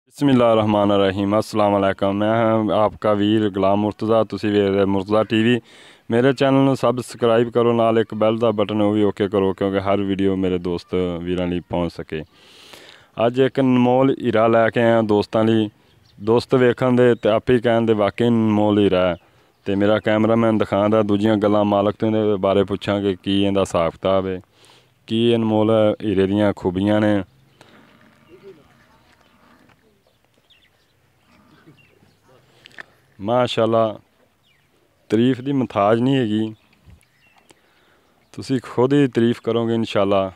बिस्मिल्लाहिर्रहमानिर्रहीम अस्सलाम वालेकुम। मैं हां आपका वीर गुलाम मुर्तज़ा। तुसीं वेख रहे मुर्तज़ा टीवी। मेरे चैनल ਨੂੰ ਸਬਸਕ੍ਰਾਈਬ ਕਰੋ, ਨਾਲ ਇੱਕ ਬੈਲ ਦਾ ਬਟਨ ਉਹ ਵੀ ਓਕੇ ਕਰੋ ਕਿਉਂਕਿ ਹਰ ਵੀਡੀਓ ਮੇਰੇ ਦੋਸਤ ਵੀਰਾਂ ਲਈ ਪਹੁੰਚ ਸਕੇ। ਅੱਜ ਇੱਕ ਅਨਮੋਲ ਹੀਰਾ ਲੈ ਕੇ ਆਇਆ ਦੋਸਤਾਂ ਲਈ। ਦੋਸਤ ਵੇਖਣ ਦੇ ਤੇ ਆਪੇ ਹੀ ਕਹਿਣ ਦੇ ਵਾਕਈ ਅਨਮੋਲ ਹੀਰਾ ਹੈ। ਤੇ ਮੇਰਾ ਕੈਮਰਾਮੈਨ ਦਿਖਾਉਂਦਾ ਦੂਜੀਆਂ ਗੱਲਾਂ ਮਾਲਕ ਤੋਂ ਦੇ ਬਾਰੇ ਪੁੱਛਾਂਗੇ ਕੀ ਇਹਦਾ ਹਿਸਾਬ ਕਿਤਾਬ ਹੈ, ਕੀ ਅਨਮੋਲ ਹੀਰੇ ਦੀਆਂ ਖੂਬੀਆਂ ਨੇ। माशाअल्लाह तारीफ की मुहताज नहीं हैगी, तुसी खुद ही तारीफ करोगे इंशाअल्लाह।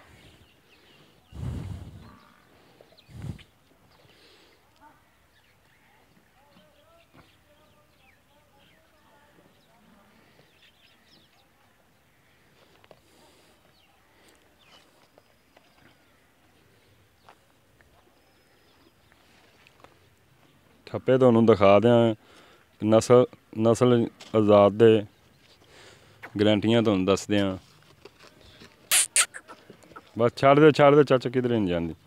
ठप्पे तुहानूं दिखा दें नस्ल आज़ाद दे गारंटियां तुहानूं दसदे हैं। बस छड़ दे चाचा, किधर नहीं जाती।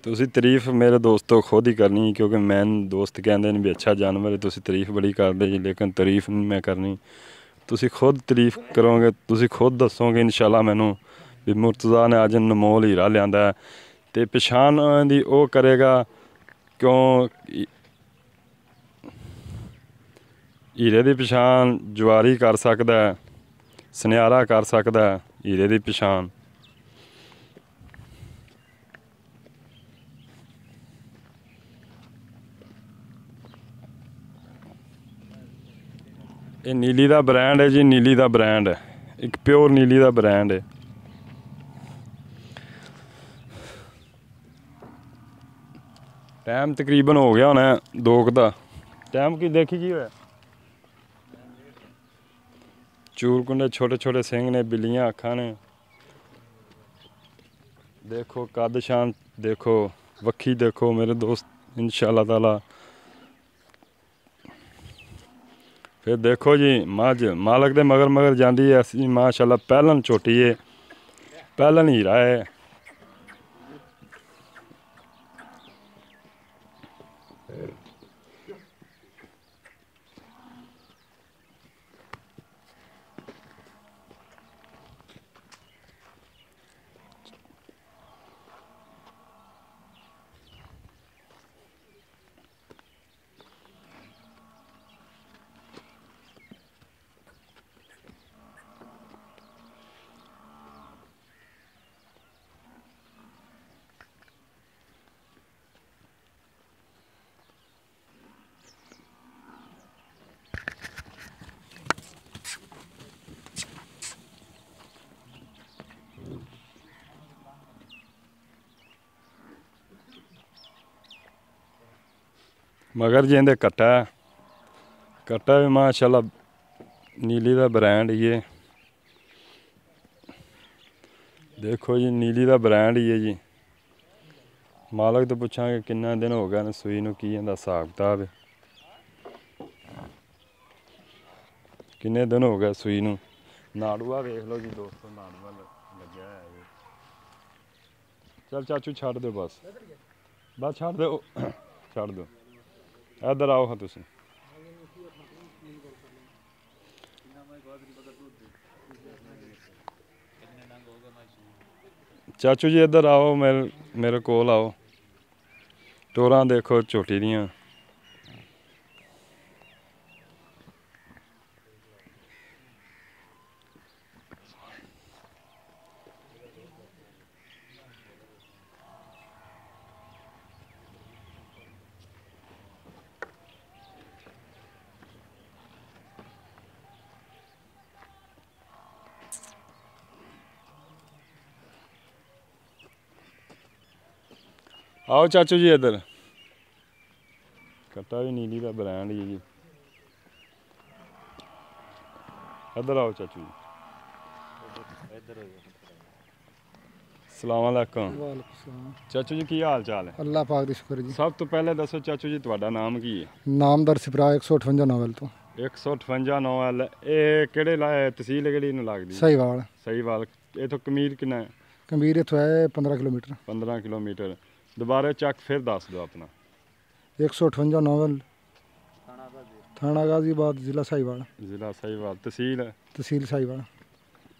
तुसी तारीफ मेरे दोस्तों खुद ही करनी क्योंकि मैं दोस्त कहते हैं भी अच्छा जानवर है, तुसी तारीफ बड़ी करते जी, लेकिन तारीफ नहीं मैं करनी। तुसी खुद तारीफ करोगे, तुसी खुद दसोगे इंशाअल्लाह मैनू भी मुर्तज़ा ने अज अनमोल हीरा लिया है। तो पछाण दी वो करेगा क्यों हीरे की पछाण जवारी कर सकता है, सुनहरा कर सकता है हीरे की पछाण। ये नीली का ब्रांड है जी, नीली का ब्रांड है, एक प्योर नीली का ब्रांड है। टाइम तकरीबन हो गया होना 2 का टाइम की देखी की होया। चूरकुंडे छोटे छोटे सिंह ने, बिल्लियां अखा ने, देखो कद शान देखो, वक्खी देखो मेरे दोस्त इंशाअल्लाह ताला। फिर देखो जी मझ मालक दे मगर मगर जाती है असी माशाअल्लाह। पहलन छोटी है, पहलन हीरा है। मगर जी इंदे कट्टा भी माशाअल्लाह नीली का ब्रांड ही है। देखो जी नीली का ब्रांड ही है जी। मालक तो पूछांगे किन्ना दिन हो गया सूई नूं, की इहदा हिसाब किताब है, किन्ने दिन हो गए सूई नूं। नाड़ूआ वेख लो जी दोस्तों, नाड़ूआ लग्या है जी। चल चाचू छड़ दो बस छड़ दो छड़ दो। इधर आओ हाँ तुसीं। चाचू जी इधर आओ, मेरे कोल आओ। टोरां देखो झोटी दियां। आओ चाचू जी इधर। कट्टा भी नीली का ब्रांड ही जी। इधर आओ चाचू जी। अस्सलाम वालेकुम। वालेकुम सलाम। चाचू जी की हाल चाल है? अल्लाह पाक दी शुक्र जी। सब तो पहले दसो चाचू जी ਤੁਹਾਡਾ ਨਾਮ ਕੀ ਹੈ? नामदर सिपरा 158 नावल तो 158 ਨੌਵਲ। ਇਹ ਕਿਹੜੇ ਤਹਿਸੀਲ ਕਿਹੜੀ ਨੂੰ ਲੱਗਦੀ? सहीवाल। ਸਹੀਵਾਲ। ਇਹ ਤੋਂ ਕਮੀਰ ਕਿੰਨਾ ਹੈ? कमीर इथों है 15 किलोमीटर। 15 ਕਿਲੋਮੀਟਰ। ਦੁਬਾਰਾ ਚੱਕ ਫਿਰ ਦੱਸ ਦਿਓ ਆਪਣਾ। 158 नावल, थाना गाजीबाद, जिला सहीवाल। ਜ਼ਿਲ੍ਹਾ ਸਹੀਵਾਲ। ਤਹਿਸੀਲ? तहसील सहीवाल।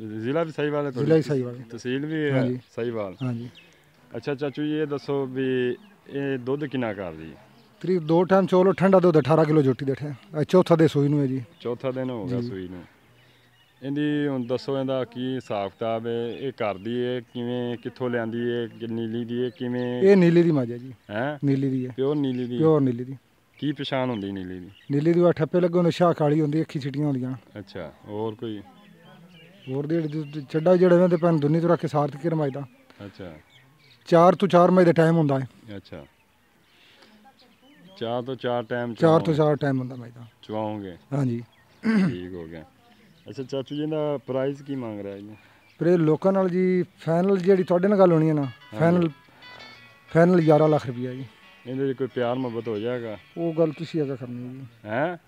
ਜ਼ਿਲ੍ਹਾ ਵੀ ਸਹੀਵਾਲ ਹੈ? ਜ਼ਿਲ੍ਹਾ ਹੀ ਸਹੀਵਾਲ ਹੈ। ਤਹਿਸੀਲ ਵੀ ਹੈ? ਹਾਂਜੀ। ਸਹੀਵਾਲ। हाँ जी। ਅੱਛਾ ਚਾਚੂ ਜੀ ਇਹ ਦੱਸੋ ਵੀ ਇਹ ਦੁੱਧ ਕਿੰਨਾ ਕਰਦੀ ਹੈ? करीब 2 टाइम चौलो ठंडा दूध 18 किलो जोटी देठे। चौथा दे सूई नू है जी। ਚੌਥਾ ਦਿਨ ਹੋ ਗਿਆ ਜੀ। ਸੂਈ ਨੂੰ। ਇਹਦੀ ਹੁਣ ਦੱਸੋ ਇਹਦਾ ਕੀ ਹਿਸਾਬ ਕਿਤਾਬ ਹੈ? ਇਹ ਕਰਦੀ ਹੈ ਕਿਵੇਂ, ਕਿੱਥੋਂ ਲਿਆਂਦੀ ਹੈ, ਨੀਲੀ ਦੀ ਹੈ ਕਿਵੇਂ? ये नीली दी माजा जी। ਹੈ नीली दी है। ਪਿਓਰ ਨੀਲੀ ਦੀ? प्योर नीली दी। ਕੀ ਪਛਾਣ ਹੁੰਦੀ ਨੀਲੀ ਦੀ? नीली दी ठप्पे लगे होंगे, शाह काली होंदी, अखी छिटियां होंदियां। ਅੱਛਾ ਹੋਰ ਕੋਈ? और चड्डा जेड़े वेंदे पैन दुनी तो रख के सार तक रमाइदा। ਅੱਛਾ 4 तो 4 मई दा टाइम हुंदा है। ਅੱਛਾ 4 ਤੋਂ 4 ਟਾਈਮ 4 तो 4 टाइम हुंदा मई दा। ਚਵਾਉਂਗੇ? हाँ जी। ਠੀਕ ਹੋ ਗਿਆ। ਅੱਛਾ ਚਾਚੂ ਜੀ ਦਾ ਪ੍ਰਾਈਸ ਕੀ ਮੰਗ ਰਿਹਾ ਜੀ? ਪਰ ਇਹ ਲੋਕਾਂ ਨਾਲ ਜੀ ਫਾਈਨਲ ਜਿਹੜੀ ਤੁਹਾਡੇ ਨਾਲ ਗੱਲ ਹੋਣੀ ਹੈ ਨਾ, ਫਾਈਨਲ 11 ਲੱਖ ਰੁਪਈਆ ਜੀ। ਇਹਦੇ 'ਚ ਕੋਈ ਪਿਆਰ ਮੁਹੱਬਤ ਹੋ ਜਾਏਗਾ? ਉਹ ਗੱਲ ਤੁਸੀਂ ਅੱਗੇ ਕਰਨੀ ਹੈ ਜੀ। ਹੈ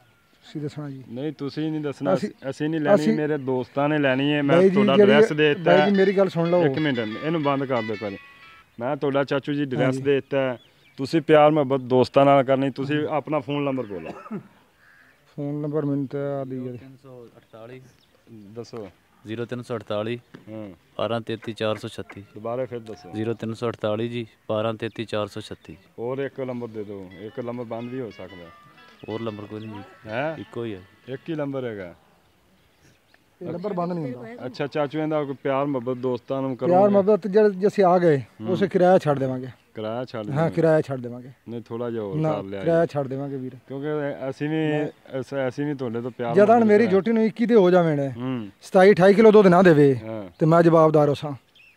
ਤੁਸੀਂ ਦੱਸਣਾ ਜੀ। ਨਹੀਂ ਤੁਸੀਂ ਨਹੀਂ ਦੱਸਣਾ, ਅਸੀਂ- ਅਸੀਂ ਨਹੀਂ ਲੈਣੀ, ਅਸੀਂ- ਮੇਰੇ ਦੋਸਤਾਂ ਨੇ ਲੈਣੀ ਹੈ। ਮੈਂ ਬਾਈ ਜੀ ਤੁਹਾਡਾ ਜਿਹੜੀ- ਐਡਰੈਸ ਦੇ ਦਿੱਤਾ ਬਾਈ ਜੀ ਮੇਰੀ ਗੱਲ ਸੁਣ ਲਓ। ਇੱਕ ਮਿੰਟ ਇਹਨੂੰ ਬੰਦ ਕਰ ਦਿਓ ਭਾਜੀ। ਮੈਂ ਤੁਹਾਡਾ ਚਾਚੂ ਜੀ ਐਡਰੈਸ ਹਾਂਜੀ। ਦੇ ਦਿੱਤਾ, ਤੁਸੀਂ ਪਿਆਰ ਮੁਹੱਬਤ ਦੋਸਤਾਂ ਨਾਲ ਕਰਨੀ। ਤੁਸੀਂ ਆਪਣਾ ਫੋਨ ਨੰਬਰ ਬੋਲੋ। ਫੋਨ ਨੰਬਰ ਮੈਨੂੰ ਤਾਂ ਆਦੀ ਹੈ 0348 ਦੱਸੋ। 0348 ਹਾਂ 1233 436। ਦੁਬਾਰਾ ਫਿਰ ਦੱਸੋ। 0348 ਜੀ 1233 436। ਹੋਰ ਇੱਕ ਨੰਬਰ ਦੇ ਦਿਓ, ਇੱਕ ਨੰਬਰ ਬੰਦ ਵੀ ਹੋ ਸਕਦਾ ਹੋਰ ਨੰਬਰ ਕੋਈ ਨਹੀਂ ਜੀ, ਹੈ? ਇੱਕੋ ਹੀ ਹੈ। ਇੱਕ ਹੀ ਨੰਬਰ ਹੈਗਾ? ਇਹ ਨੰਬਰ ਬੰਦ ਨਹੀਂ ਹੁੰਦਾ। ਅੱਛਾ ਚਾਚੂ ਇਹਦਾ ਕੋਈ ਪਿਆਰ ਮੁਹੱਬਤ ਦੋਸਤਾਂ ਨੂੰ ਪਿਆਰ ਕਰੋ। ਮੁਹੱਬਤ ਜੇ ਅਸੀਂ ਆ ਗਏ ਉਸੇ ਕਿਰਾਇਆ ਛੱਡ ਦੇਵਾਂਗੇ। ਕਿਰਾਇਆ ਛੱਡ ਹਾਂ ਦਿਓ। ਕਿਰਾਇਆ ਛੱਡ ਦੇਵਾਂਗੇ। ਨਹੀਂ ਥੋੜਾ ਜਿਹਾ ਹੋਰ ਨਾ ਕਰ ਲਿਆ ਕਿਰਾਇਆ ਜੀ। ਛੱਡ ਦੇਵਾਂਗੇ ਵੀਰ। ਕਿਉਂਕਿ ਅਸੀਂ ਵੀ ਤੁਹਾਡੇ ਤੋਂ ਪਿਆਰ ਜਦਾਂ ਮੁਹੱਬਤ ਮੇਰੀ ਹੈ। ਜੋਟੀ ਨੂੰ 21 ਤੇ ਹੋ ਜਾਵੇ ਨੇ, ਹੂੰ 27 28 ਕਿਲੋ ਦੁੱਧ ਨਾ ਦੇਵੇ ਹਾਂ ਤੇ ਮੈਂ ਜਵਾਬਦਾਰ ਹੋਸਾਂ।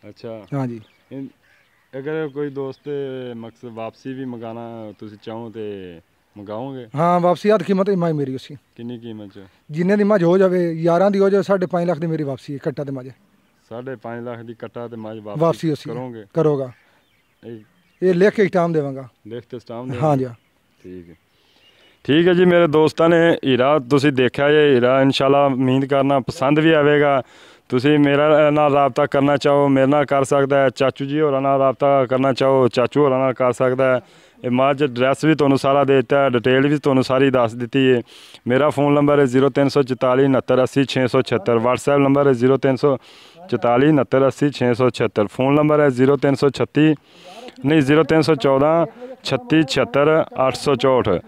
ਅੱਛਾ ਹਾਂ ਜੀ। ਅਗਰ ਕੋਈ ਦੋਸਤ ਮਕਸਦ ਵਾਪਸੀ ਵੀ ਮੰਗਾਣਾ ਤੁਸੀਂ ਚਾਹੋ ਤੇ ਮੰਗਾਓਗੇ? ਹਾਂ ਵਾਪਸੀ ਆਦ ਕੀਮਤ ਇਮਾਈ ਮੇਰੀ ਉਸੀ ਕਿੰਨੀ ਕੀਮਤ ਚ? ਜਿੰਨੇ ਦੀ ਮੱਝ ਹੋ ਜਾਵੇ, 11 ਦੀ ਹੋ ਜਾਵੇ, 5.5 ਲੱਖ ਦੀ ਮੇਰੀ ਵਾਪਸੀ ਹੈ ਕੱਟਾ ਤੇ ਮੱਝ। 5.5 ਲੱਖ ਦੀ ਕੱਟਾ ਤੇ ਮੱਝ ਵਾਪਸੀ ਉਸੀ ਕਰੋਗੇ? ਕਰੋਗਾ। ਇਹ ਇਹ ਲਿਖ ਕੇ ਸਟਾਮ ਦੇਵਾਂਗਾ। ਲਿਖ ਤੇ ਸਟਾਮ ਦੇ? ਹਾਂ ਜੀ। ਠੀਕ ਹੈ। ਠੀਕ ਹੈ ਜੀ ਮੇਰੇ ਦੋਸਤਾਂ ਨੇ ਹੀਰਾ ਤੁਸੀਂ ਦੇਖਿਆ ਇਹ ਹੀਰਾ ਇਨਸ਼ਾਅੱਲਾ ਉਮੀਦ ਕਰਨਾ ਪਸੰਦ ਵੀ ਆਵੇਗਾ। ਤੁਸੀਂ ਮੇਰੇ ਨਾਲ ਰਾਬਤਾ ਕਰਨਾ ਚਾਹੋ ਮੇਰੇ ਨਾਲ ਕਰ ਸਕਦਾ ਹੈ। ਚਾਚੂ ਜੀ ਹੋਰਾਂ ਨਾਲ ਰਾਬਤਾ ਕਰਨਾ ਚਾਹੋ ਚਾਚੂ ਹੋਰਾਂ ਨਾਲ ਕਰ ਸਕਦਾ ਹੈ। ਇਹ ਮੱਝ ਐਡਰੈਸ ਵੀ ਤੁਹਾਨੂੰ ਸਾਰਾ ਦੇ ਦਿੱਤਾ ਹੈ, ਡਿਟੇਲ ਵੀ ਤੁਹਾਨੂੰ ਸਾਰੀ ਦੱਸ ਦਿੱਤੀ ਹੈ। ਮੇਰਾ फ़ोन नंबर है 0344 69 80 676। WhatsApp नंबर है 0344 69 80 676। फ़ोन नंबर है 0336 नहीं 0314 36 76 864।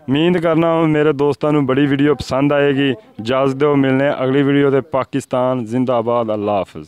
ਉਮੀਦ ਕਰਨਾ ਮੇਰੇ ਦੋਸਤਾਂ ਨੂੰ ਬੜੀ ਵੀਡੀਓ ਪਸੰਦ ਆਏਗੀ। ਇਜਾਜ਼ਤ ਦਿਓ, ਮਿਲਨੇ ਅਗਲੀ ਵੀਡੀਓ ਤੇ। ਪਾਕਿਸਤਾਨ ਜ਼ਿੰਦਾਬਾਦ। ਅੱਲਾ ਹਾਫਿਜ਼।